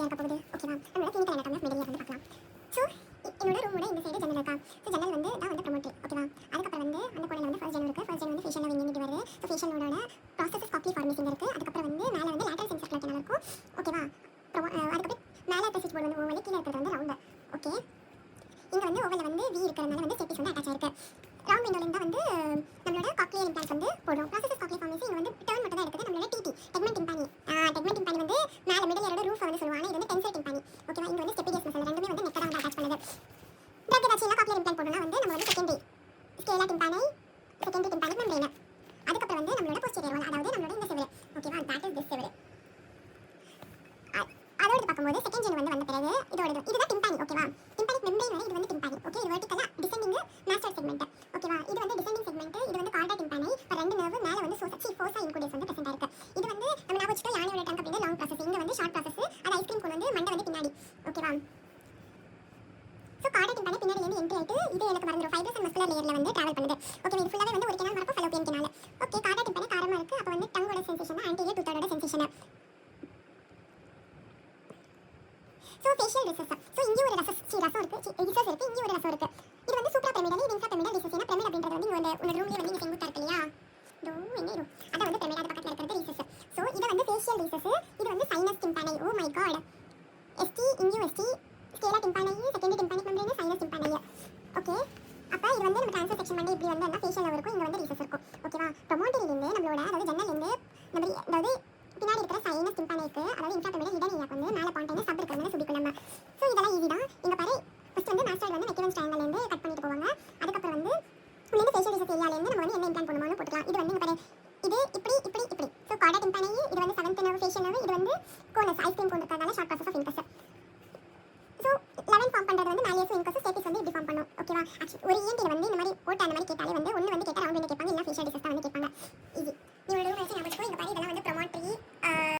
ஈஸியாக இருக்க போகுது. ஓகேவா? நம்மளோட clinical anatomy of middle ear வந்து பார்க்கலாம். ஸோ என்னோட ரூமோட இந்த சைடு ஜன்னல் இருக்கா. ஸோ ஜன்னல் வந்து தான் வந்து ப்ரொமோட்டரி. ஓகேவா? அதுக்கப்புறம் வந்து அந்த கோணில் வந்து ஃபர்ஸ்ட் ஜன்னல் இருக்குது. ஃபர்ஸ்ட் ஜன்னல் வந்து ஃபேஷியல் நோட் இங்கே வருது. ஸோ ஃபேஷியல் நோடோட ப்ராசஸஸ் காப்பி ஃபார்மேசிங் இருக்குது. அதுக்கப்புறம் வந்து மேலே வந்து லேட்டரல் சென்சர் கிளாக்கில் இருக்கும். ஓகேவா? அதுக்கப்புறம் மேலே இருக்க ஸ்விட்ச் போர்டு வந்து ஓவல், கீழே இருக்கிறது வந்து ரவுண்டு. ஓகே, இங்கே வந்து ஓவலில் வந்து வி இருக்கிறதுனால வந்து சேஃப்டிஸ் வந்து அட்டாச் ஆயிருக்கு. ரவுண்ட் விண்டோவில் தான் வந்து நம்மளோட காக்லியர் இம்ப்ளான்ஸ் வந்து போடுறோம். ப்ராசஸஸ் காக்லியர் ஃபார்மேசி இங்கே வந்து டர்ன் மட்டும் தான் இருக்குது. நம்மளோட டிடி டெக்மெண்ட் டிம்பானி வந்து மேலே மிடில் இயரோட ரூஃப் வந்து சொல்லுவாங்க. இது வந்து டென்சர் டிம்பானி. ஓகேவா? இங்கே வந்து ஸ்டெபிடியஸ் மசில் ரெண்டுமே வந்து நெக்கடாக வந்து அட்டாச் பண்ணுது. ட்ரக் ஏதாச்சும் காக்லியர் இம்ப்ளான்ட் போடணும்னா வந்து நம்ம வந்து secondary ஸ்கேலா tympani, secondary tympanic membrane. அதுக்கப்புறம் வந்து நம்மளோட போஸ்டீரியர் வால், அதாவது நம்மளோட இந்த செவரு. ஓகேவா? தட் இஸ் திஸ் செவரு. அதோடு பார்க்கும்போது செகண்ட் ஜென் வந்து வந்த பிறகு இதுதான் டிம்பானி. ஓகேவா? டிம்பானிக் மெம்பரேன் வரை இது வந்து டிம்பானி. ஓகே, இது வெர்டிகலா டிசெண்டிங் மாஸ்டர் செக்மெண்ட். ஓகேவா? இது வந்து டிசெண்டிங் செக்மெண்ட். இது வந்து கார்டா டிம்பானி. ரெண்டு நர்வ் மேலே வந்து ஃபோசா இன்குடேஸ் வந்து பிரசன்ட் இருக்கு. இது வந்து நம்ம ஞாபகம் வச்சுட்டோம், யானையோட டங்க் அப்படின்னா லாங் ப்ராசஸ். இங்க வந்து ஷார்ட் ப்ராசஸ். அது ஐஸ்கிரீம் கோன் வந்து மண்டை வந்து பின்னாடி. ஓகேவா? ஸோ கார்டா டிம்பானி பின்னாடி வந்து என்ட்ரி ஆயிட்டு இது எனக்கு மறந்துடும் ஃபைப்ரஸ் அண்ட் மஸ்குலர் லேயர்ல வந்து டிராவல் பண்ணுது. ஓகே, இது ஃபுல்லாவே வந்து ஒரு கிணல் மரப்போ ஃபலோப்பியன் கிணால். ஓகே, கார்டா டிம்பானி காரமா இருக்கு. அப்போ வந்து டங்கோட சென்சேஷன், ஆன்டீரியர் டூத்தோட sensation. So facial recess. So இங்கே ஒரு ரசஸ் இருக்கு, ரிசஸ் இருக்கு, இங்கே ஒரு ரசம் இருக்கு. இது வந்து சூப்பரா பிரமிடல், இது இன்ஃப்ரா பிரமிடல் ரிசஸ். ஏன்னா பிரமிட் அப்படின்றது வந்து உங்க ரூம்லேயே வந்து இங்கே செங்குத்தா இருக்கு இல்லையா? அதான் வந்து பிரமிட். அது பக்கத்தில் இருக்கிறது ரிசஸ். ஸோ இது வந்து ஃபேஷியல் ரிசஸ். இது வந்து sinus tympani. Oh my God. ST இங்கே ST scala tympani, secondary tympanic membrane, sinus tympani. Okay, அப்போ இது வந்து நம்ம ட்ரான்ஸ்ஃபர் செக்ஷன் பண்ணி இப்படி வந்து ஃபேஷியல் இருக்கும், இங்கே வந்து ரிசஸ் இருக்கும். ஓகேவா? ப்ரொமோட்டரியிலேருந்து நம்மளோட அதாவது ஜன்னல்லேருந்து நம்ம அதாவது பின்னாடி இருக்கிற சைனஸ் டிம்பானிக்கு அதாவது இன்ஃப்ராபிரமிடல் ஹிடனியாக்கு வந்து மேலே பாயிண்ட் சப் இருக்கிறது சுபிக்கும் நம்ம. ஸோ இதெல்லாம் ஈஸி தான். இங்கே பாரு, ஃபர்ஸ்ட் வந்து மாஸ்டர் வந்து மெக்கிவன்ஸ் ட்ரையாங்கல்லேருந்து கட் பண்ணிட்டு போவாங்க. அதுக்கப்புறம் வந்து உள்ளே ஃபேஷியல் ரிசஸ் ஏரியாலேருந்து நம்ம வந்து என்ன இம்ப்ளான்ட் பண்ணுவோம்னு போட்டுக்கலாம். இது வந்து இங்கே பாரு, இது இப்படி இப்படி இப்படி. ஸோ கார்டா டிம்பானி, இது வந்து 7th நர்வ் ஃபேஷியல் நர்வ், இது வந்து கோனஸ் ஐஸ்கிரீம் கோன் இருக்கிறதால short process of incus. So 11 form பண்ணுறது வந்து மேலியஸ் இன்கஸ், ஸ்டேபிஸ் வந்து இப்படி ஃபார்ம் பண்ணும். ஓகேவா? ஆக்சுவலி ஒரு ENT வந்து இந்த மாதிரி ஓட்ட அந்த மாதிரி கேட்டாலே வந்து ஒன்று வந்து கேட்டால் ரவுண்ட் வந்து கேட்பாங்க, இல்லை ஃபேஷியல் ரிசஸ் தான் வந்து கேட்பாங்க. ஈஸி.